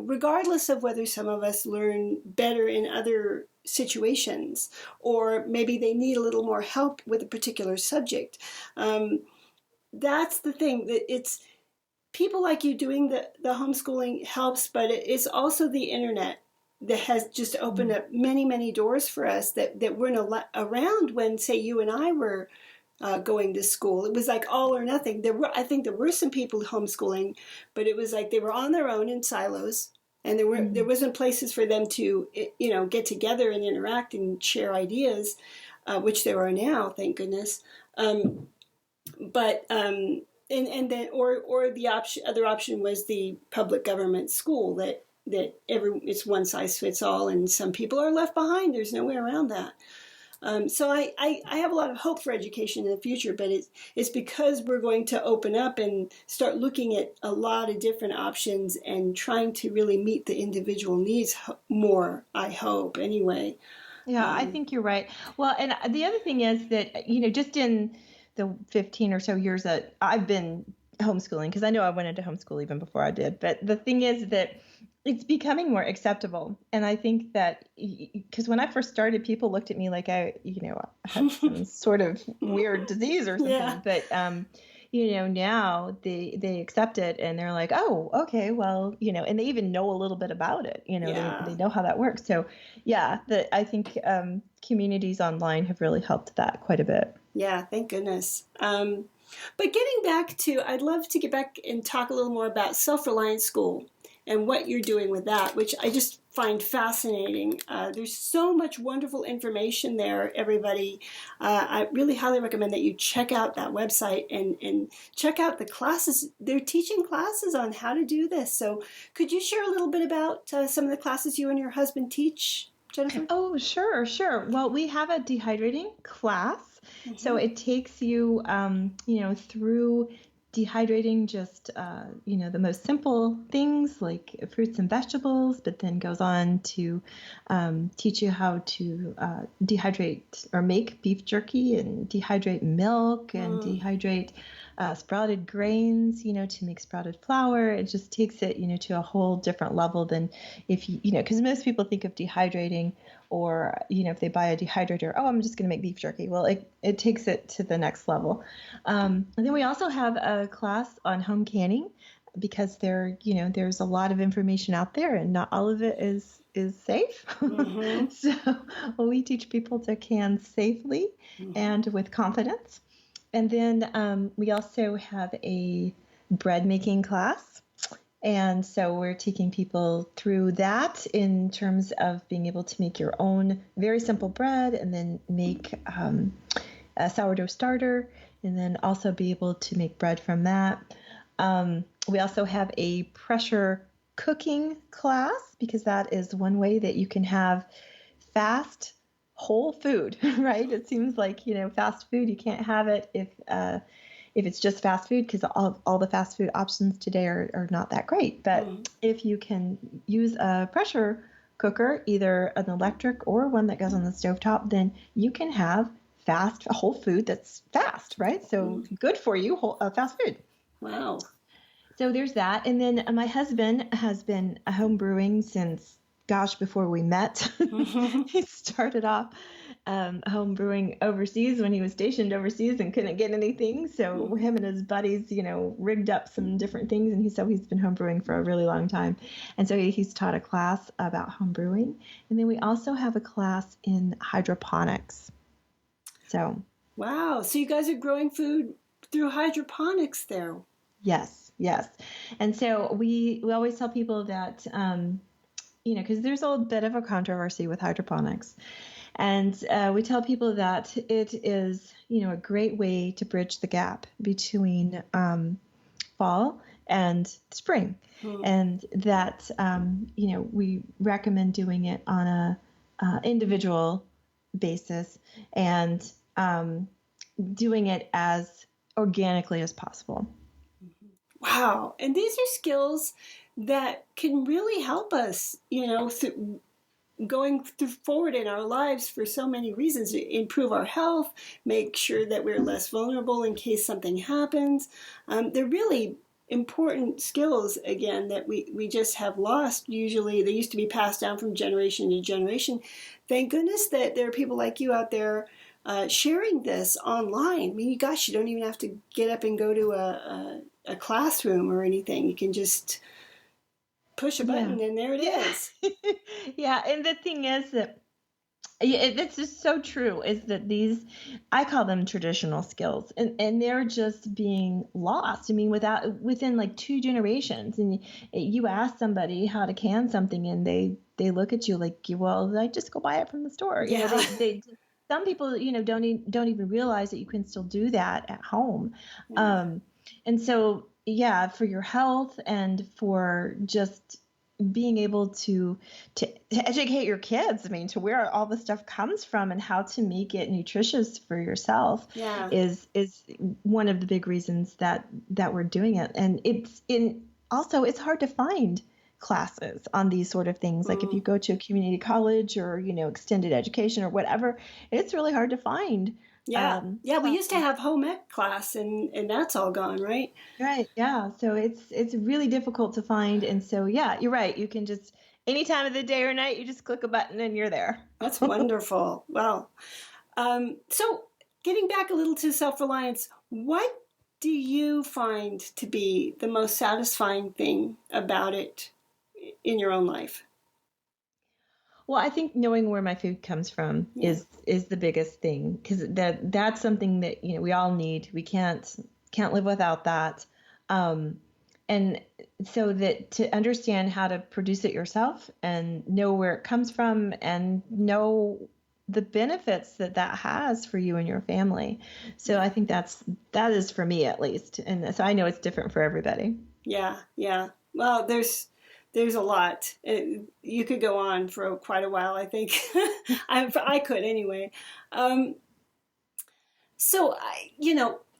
regardless of whether some of us learn better in other situations, or maybe they need a little more help with a particular subject. That's the thing, that it's people like you doing the homeschooling helps, but it's also the internet that has just opened up many, many doors for us that weren't around when, say, you and I were going to school. It was like all or nothing. I think there were some people homeschooling, but it was like they were on their own in silos, and there wasn't places for them to, get together and interact and share ideas, which there are now, thank goodness. But then the other option was the public government school that it's one size fits all, and some people are left behind. There's no way around that. So I have a lot of hope for education in the future, but it's because we're going to open up and start looking at a lot of different options and trying to really meet the individual needs more, I hope, anyway. Yeah, I think you're right. Well, and the other thing is that, just in the 15 or so years that I've been homeschooling, because I know I went into homeschool even before I did, but the thing is that it's becoming more acceptable. And I think that because when I first started, people looked at me like I had some sort of weird disease or something. Yeah. But, now they accept it, and they're like, oh, okay, well, and they even know a little bit about it. They know how that works. So, I think communities online have really helped that quite a bit. Yeah, thank goodness. But getting back to, I'd love to get back and talk a little more about Self-Reliance School and what you're doing with that, which I just find fascinating. There's so much wonderful information there, everybody. I really highly recommend that you check out that website and check out the classes. They're teaching classes on how to do this. So could you share a little bit about some of the classes you and your husband teach, Jennifer? Oh, sure. Well, we have a dehydrating class. Mm-hmm. So it takes you, through dehydrating just, the most simple things like fruits and vegetables, but then goes on to teach you how to dehydrate or make beef jerky and dehydrate milk and dehydrate sprouted grains, to make sprouted flour. It just takes it, to a whole different level than if because most people think of dehydrating or, if they buy a dehydrator, I'm just going to make beef jerky. Well, it takes it to the next level. And then we also have a class on home canning because there's a lot of information out there and not all of it is safe. Mm-hmm. So we teach people to can safely and with confidence. And then we also have a bread making class. And so we're taking people through that in terms of being able to make your own very simple bread and then make a sourdough starter and then also be able to make bread from that. We also have a pressure cooking class because that is one way that you can have fast whole food, right? It seems like, fast food, you can't have it if it's just fast food because all the fast food options today are not that great. But if you can use a pressure cooker, either an electric or one that goes on the stovetop, then you can have fast whole food that's fast, right? So good for you, fast food. Wow. So there's that. And then my husband has been home brewing since before we met. He started off home brewing overseas when he was stationed overseas and couldn't get anything. So him and his buddies, rigged up some different things. And he's been home brewing for a really long time. And so he's taught a class about home brewing. And then we also have a class in hydroponics. So. Wow. So you guys are growing food through hydroponics there. Yes. And so we always tell people that, because there's a bit of a controversy with hydroponics. And we tell people that it is, a great way to bridge the gap between fall and spring. And that, we recommend doing it on a individual basis and doing it as organically as possible. Wow. And these are skills that can really help us, going forward in our lives for so many reasons, improve our health, make sure that we're less vulnerable in case something happens. They're really important skills, again, that we just have lost. Usually they used to be passed down from generation to generation. Thank goodness that there are people like you out there sharing this online. I mean, gosh, you don't even have to get up and go to a classroom or anything. You can just push a button and there it is. Yeah, and the thing is that it's just so true is that I call them traditional skills and they're just being lost. I mean, within like 2 generations, and you ask somebody how to can something and they look at you like, well, I just go buy it from the store. Yeah. They some people, don't even realize that you can still do that at home. Yeah. And so, for your health and for just being able to educate your kids, to where all the stuff comes from and how to make it nutritious for yourself is one of the big reasons that we're doing it. And it's hard to find classes on these sort of things. Like if you go to a community college or, extended education or whatever, it's really hard to find. We used to have home ec class and that's all gone, right? Right. Yeah. So it's really difficult to find. And so, you're right. You can just, any time of the day or night, you just click a button and you're there. That's wonderful. Wow. So getting back a little to self-reliance, what do you find to be the most satisfying thing about it in your own life? Well, I think knowing where my food comes from is the biggest thing, because that's something that we all need. We can't can't live without that. And so that to understand how to produce it yourself and know where it comes from and know the benefits that has for you and your family. So I think that is for me at least. And so I know it's different for everybody. Yeah. Yeah. Well, there's a lot. You could go on for quite a while, I think. I could anyway. So,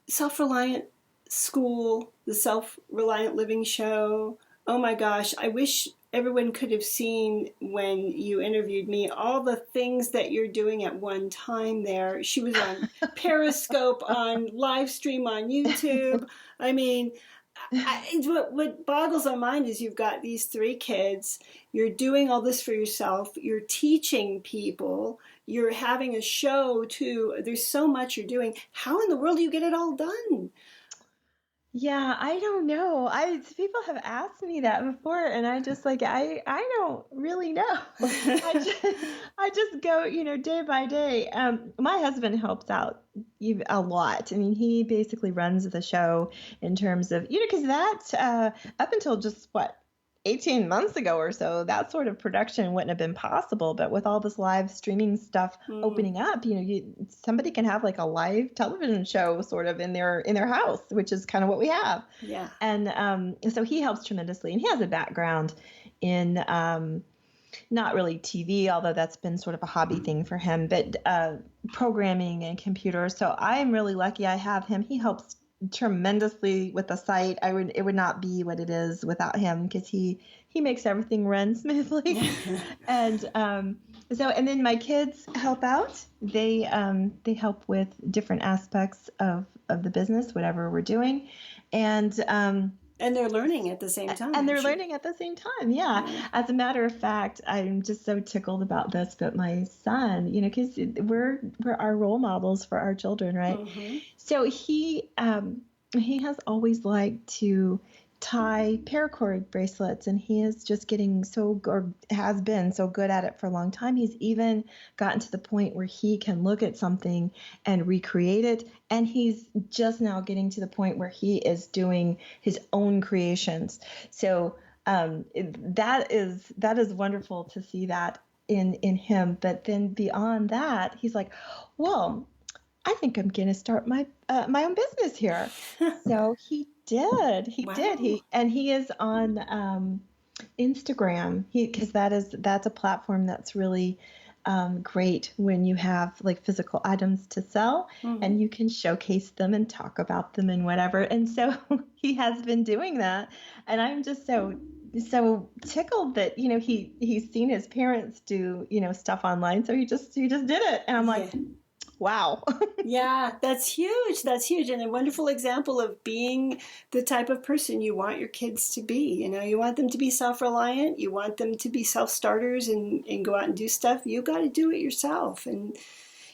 Self-Reliant School, the Self-Reliant Living Show. Oh my gosh, I wish everyone could have seen when you interviewed me all the things that you're doing at one time there. She was on Periscope, on live stream on YouTube. I mean, what boggles my mind is you've got these 3 kids, you're doing all this for yourself, you're teaching people, you're having a show too. There's so much you're doing. How in the world do you get it all done? Yeah, I don't know. People have asked me that before, and I just I don't really know. I just go, day by day. My husband helps out a lot. I mean, he basically runs the show in terms of, because that up until just 18 months ago or so, that sort of production wouldn't have been possible. But with all this live streaming stuff opening up, somebody can have a live television show sort of in their house, which is kind of what we have. Yeah. And so he helps tremendously, and he has a background in not really TV, although that's been sort of a hobby thing for him, but programming and computers. So I'm really lucky I have him. He helps tremendously with the site. It would not be what it is without him, because he makes everything run smoothly. And and then my kids help out. They help with different aspects of the business, whatever we're doing, and they're learning at the same time. And they're learning at the same time. Yeah. As a matter of fact, I'm just so tickled about this, but my son, because we're our role models for our children, right? Mm-hmm. So he has always liked to tie paracord bracelets, and he is just has been so good at it for a long time. He's even gotten to the point where he can look at something and recreate it, and he's just now getting to the point where he is doing his own creations. So that is wonderful to see that in him. But then beyond that, he's like, well, I think I'm going to start my own business here. So he did. He did. He is on Instagram. Because that's a platform that's really great when you have physical items to sell, and you can showcase them and talk about them and whatever. And so he has been doing that, and I'm just so tickled that he's seen his parents do stuff online, so he just did it, and I'm like, wow. Yeah, that's huge. That's huge. And a wonderful example of being the type of person you want your kids to be. You want them to be self-reliant. You want them to be self-starters and go out and do stuff. You got to do it yourself. And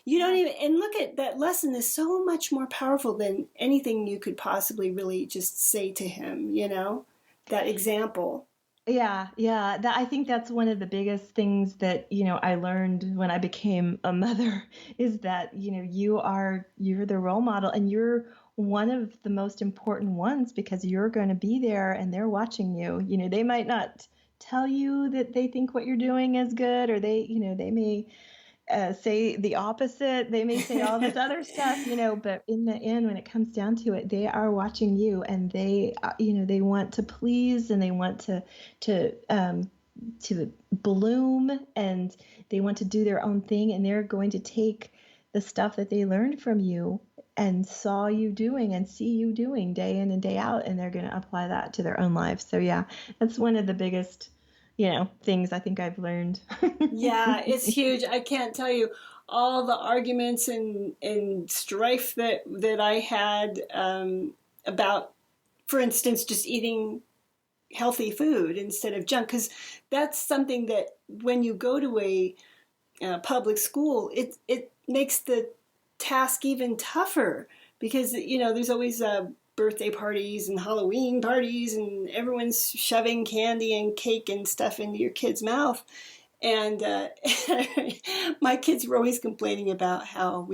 you don't even, and look at that lesson is so much more powerful than anything you could possibly really just say to him, that example. Yeah. I think that's one of the biggest things that, I learned when I became a mother is that, you're the role model, and you're one of the most important ones, because you're going to be there and they're watching you. They might not tell you that they think what you're doing is good, or they may say the opposite. They may say all this other stuff, but in the end, when it comes down to it, they are watching you, and they, they want to please, and they want to bloom, and they want to do their own thing, and they're going to take the stuff that they learned from you and saw you doing and see you doing day in and day out, and they're going to apply that to their own lives. So yeah, that's one of the biggest things I think I've learned. Yeah, it's huge. I can't tell you all the arguments and strife that I had about, for instance, just eating healthy food instead of junk. Because that's something that when you go to a public school, it makes the task even tougher, because, there's always birthday parties and Halloween parties, and everyone's shoving candy and cake and stuff into your kid's mouth. And my kids were always complaining about how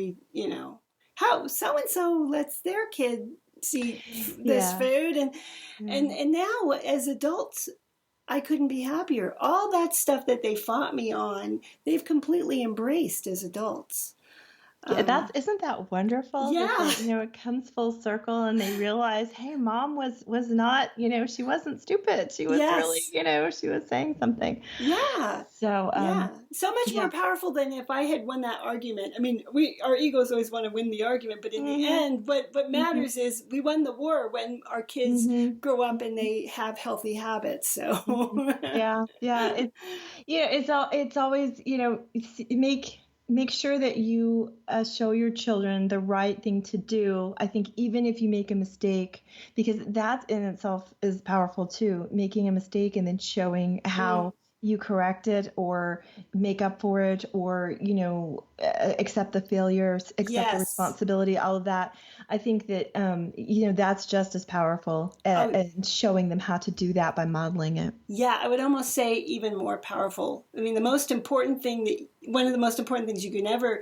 how so-and-so lets their kid see this food. And now as adults, I couldn't be happier. All that stuff that they fought me on, they've completely embraced as adults. Isn't that wonderful? Yeah. That, it comes full circle and they realize, hey, mom was not, she wasn't stupid. She was really, she was saying something. Yeah. So, so much more powerful than if I had won that argument. I mean, our egos always want to win the argument, but in the end, what matters is we won the war when our kids grow up and they have healthy habits. So yeah. It's always, make sure that you show your children the right thing to do. I think even if you make a mistake, because that in itself is powerful too, making a mistake and then showing how you correct it or make up for it or, accept the failures, accept the responsibility, all of that. I think that, that's just as powerful and showing them how to do that by modeling it. Yeah, I would almost say even more powerful. I mean, one of the most important things you can ever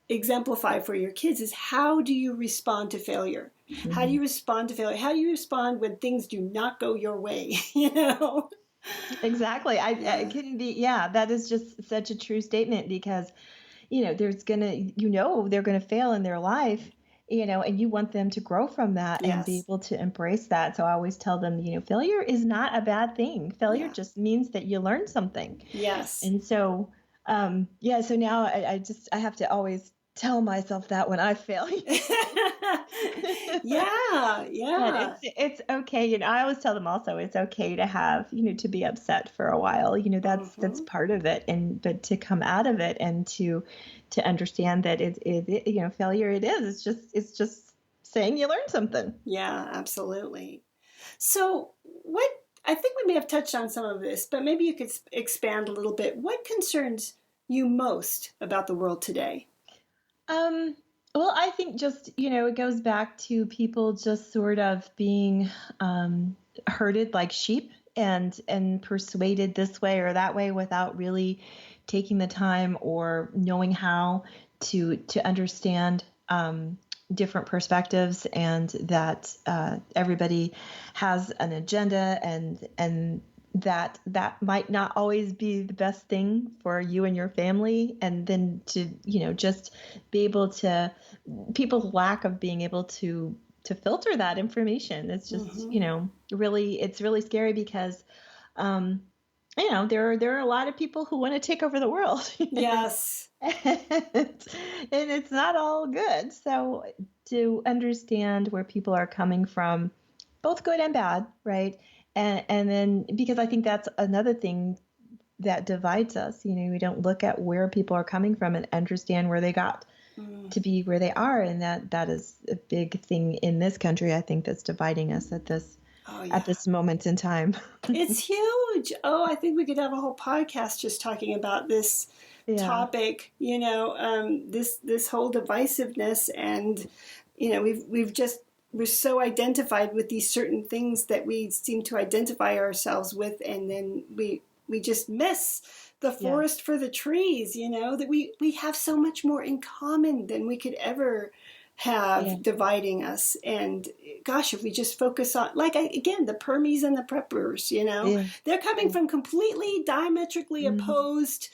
exemplify for your kids is how do you respond to failure? How do you respond to failure? How do you respond when things do not go your way? Exactly. I couldn't be, that is just such a true statement because, there's they're going to fail in their life, and you want them to grow from that and be able to embrace that. So I always tell them, failure is not a bad thing. Failure just means that you learned something. Yes. And so, so now I have to always tell myself that when I fail. Yeah. But it's okay. I always tell them also it's okay to have, to be upset for a while. That's part of it. But to come out of it and to understand that it failure it is. It's just saying you learned something. Yeah, absolutely. So I think we may have touched on some of this, but maybe you could expand a little bit. What concerns you most about the world today? Well, I think just, it goes back to people just sort of being herded like sheep and persuaded this way or that way without really taking the time or knowing how to understand different perspectives and that everybody has an agenda and that might not always be the best thing for you and your family. And then to, just be able to, people's lack of being able to filter that information. It's just, it's really scary because, there are a lot of people who want to take over the world. Yes. and it's not all good. So to understand where people are coming from, both good and bad, right? And then, because I think that's another thing that divides us, we don't look at where people are coming from and understand where they got to be where they are. And that is a big thing in this country, I think, that's dividing us at this moment in time. It's huge. I think we could have a whole podcast just talking about this topic, this whole divisiveness. And, we're so identified with these certain things that we seem to identify ourselves with, and then we just miss the forest for the trees, that we have so much more in common than we could ever have dividing us. And gosh, if we just focus on, again, the permies and the preppers, they're coming from completely diametrically opposed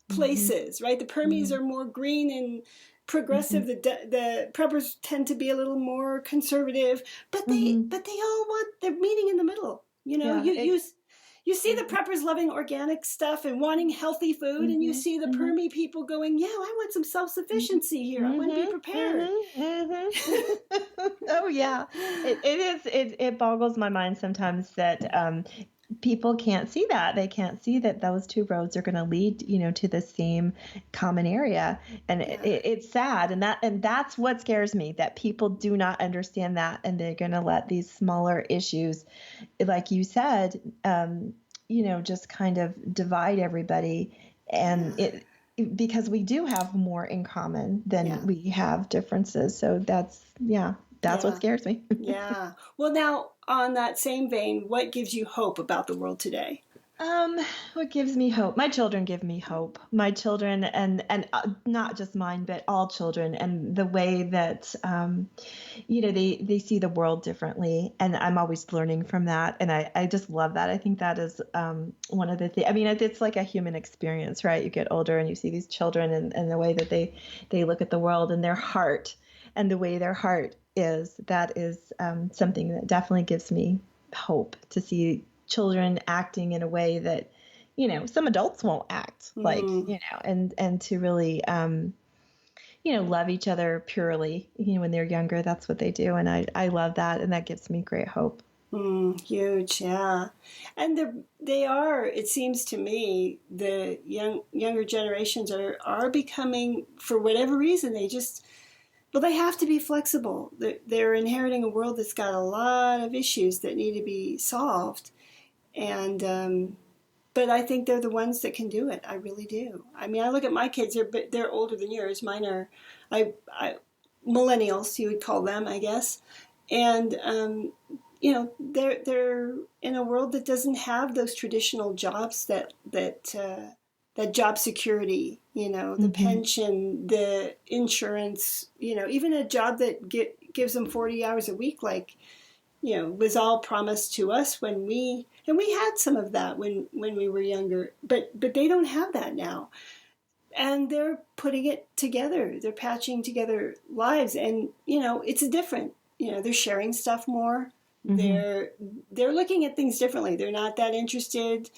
places, right? The permies are more green and progressive. The preppers tend to be a little more conservative, but they all want their meeting in the middle. You see the preppers loving organic stuff and wanting healthy food, and you see the permy people going, I want some self-sufficiency here. I want to be prepared. Oh yeah, it boggles my mind sometimes that people can't see that. They can't see that those two roads are going to lead, to the same common area. And it's sad. And that's what scares me, that people do not understand that. And they're going to let these smaller issues, like you said, just kind of divide everybody. And because we do have more in common than we have differences. So that's what scares me. Yeah. Well, now, on that same vein, what gives you hope about the world today? What gives me hope? My children give me hope. My children, and not just mine, but all children, and the way that they see the world differently, and I'm always learning from that, and I just love that. I think that is one of the things. I mean, it's like a human experience, right? You get older and you see these children, and the way that they look at the world and their heart, and the way their heart is. That is something that definitely gives me hope to see children acting in a way that, some adults won't act like, and to really, love each other purely, when they're younger. That's what they do. And I love that. And that gives me great hope. Huge. Yeah. And they are, it seems to me, the younger generations are becoming, for whatever reason, they have to be flexible. They're inheriting a world that's got a lot of issues that need to be solved. And, but I think they're the ones that can do it. I really do. I mean, I look at my kids, they're older than yours. Mine are millennials, you would call them, I guess. And, they're in a world that doesn't have those traditional jobs that job security, the pension, the insurance, even a job that gives them 40 hours a week, was all promised to us when we had some of that when we were younger, but they don't have that now. And they're putting it together. They're patching together lives, and, it's different. They're sharing stuff more. They're looking at things differently. They're not that interested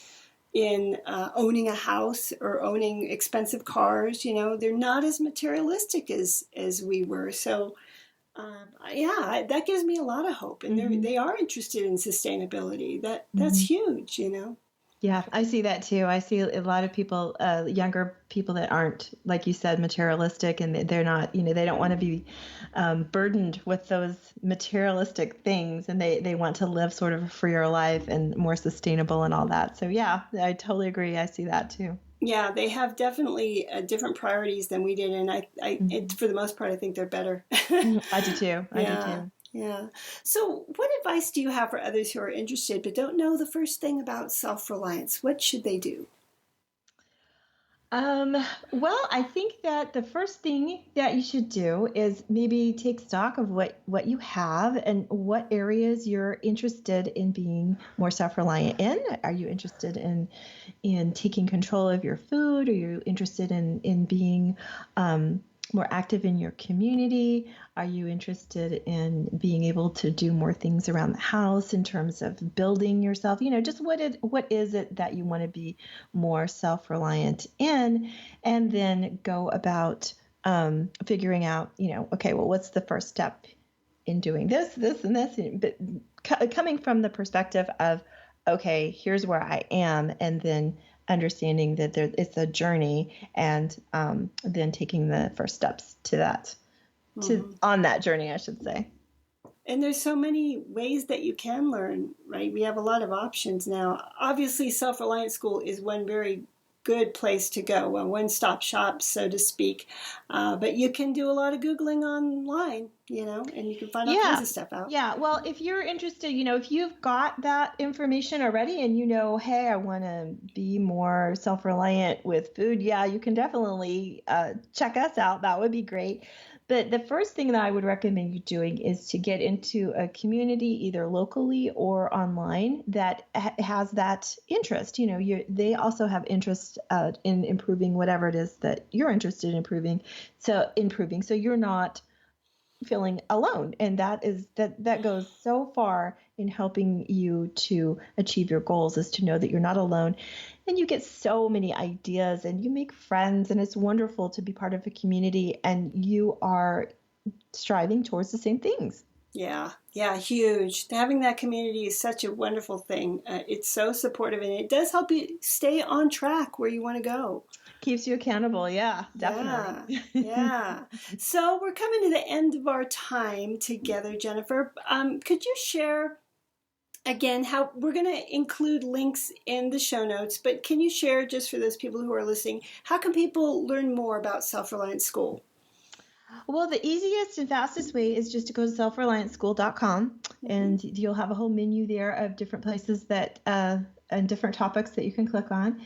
in owning a house or owning expensive cars. They're not as materialistic as we were. So, that gives me a lot of hope. And they are interested in sustainability. That's huge, Yeah, I see that too. I see a lot of people, younger people that aren't, like you said, materialistic, and they're not, they don't want to be burdened with those materialistic things, and they want to live sort of a freer life and more sustainable and all that. So yeah, I totally agree. I see that too. Yeah, they have definitely different priorities than we did, and for the most part, I think they're better. I do too. I do too. Yeah. So what advice do you have for others who are interested but don't know the first thing about self-reliance? What should they do? Well, I think that the first thing that you should do is maybe take stock of what you have and what areas you're interested in being more self-reliant in. Are you interested in taking control of your food? Are you interested in being more active in your community? Are you interested in being able to do more things around the house in terms of building yourself? Just what is it that you want to be more self-reliant in? And then go about figuring out, okay, well, what's the first step in doing this, and this? But coming from the perspective of, okay, here's where I am, and then understanding that it's a journey, and then taking the first steps to that, on that journey, I should say. And there's so many ways that you can learn, right? We have a lot of options now. Obviously, Self-Reliance School is one very good place to go, a one-stop shop, so to speak. But you can do a lot of Googling online, and you can find all kinds of stuff out. Yeah. Well, if you're interested, if you've got that information already and hey, I want to be more self-reliant with food, yeah, you can definitely check us out. That would be great. But the first thing that I would recommend you doing is to get into a community, either locally or online, that has that interest. They also have interest in improving whatever it is that you're interested in improving. So you're not feeling alone, and that goes so far in helping you to achieve your goals, is to know that you're not alone. And you get so many ideas, and you make friends, and it's wonderful to be part of a community, and you are striving towards the same things. Yeah, huge. Having that community is such a wonderful thing. It's so supportive, and it does help you stay on track where you want to go. Keeps you accountable. Yeah, definitely. Yeah. So we're coming to the end of our time together, Jennifer. Could you share again how we're going to include links in the show notes, but can you share, just for those people who are listening, how can people learn more about Self-Reliance School? Well, the easiest and fastest way is just to go to selfreliantschool.com, and you'll have a whole menu there of different places that and different topics that you can click on.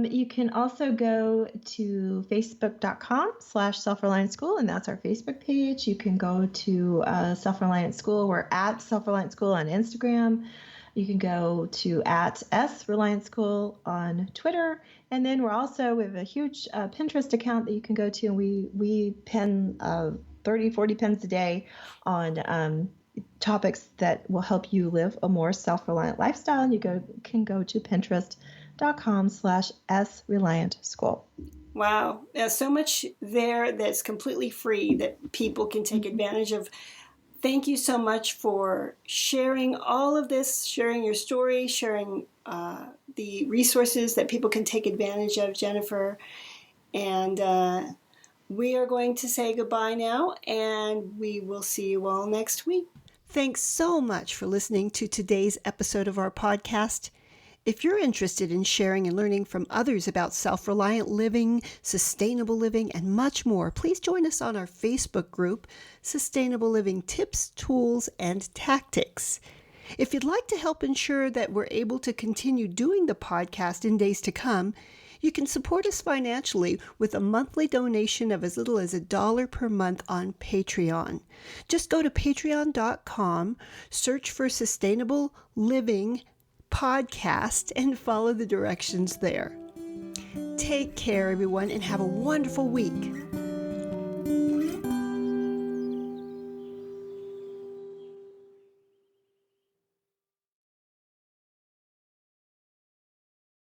You can also go to facebook.com/self-reliant school, and that's our Facebook page. You can go to Self-Reliant School. We're at Self-Reliant School on Instagram. You can go to at @Reliant School on Twitter. And then we have a huge Pinterest account that you can go to, and we pin 30, 40 pins a day on topics that will help you live a more self-reliant lifestyle. And you can go to pinterest.com/SReliant School. Wow. There's so much there that's completely free that people can take advantage of. Thank you so much for sharing all of this, sharing your story, sharing the resources that people can take advantage of, Jennifer. And we are going to say goodbye now, and we will see you all next week. Thanks so much for listening to today's episode of our podcast. If you're interested in sharing and learning from others about self-reliant living, sustainable living, and much more, please join us on our Facebook group, Sustainable Living Tips, Tools, and Tactics. If you'd like to help ensure that we're able to continue doing the podcast in days to come, you can support us financially with a monthly donation of as little as $1 per month on Patreon. Just go to patreon.com, search for Sustainable Living Podcast, and follow the directions there. Take care, everyone, and have a wonderful week.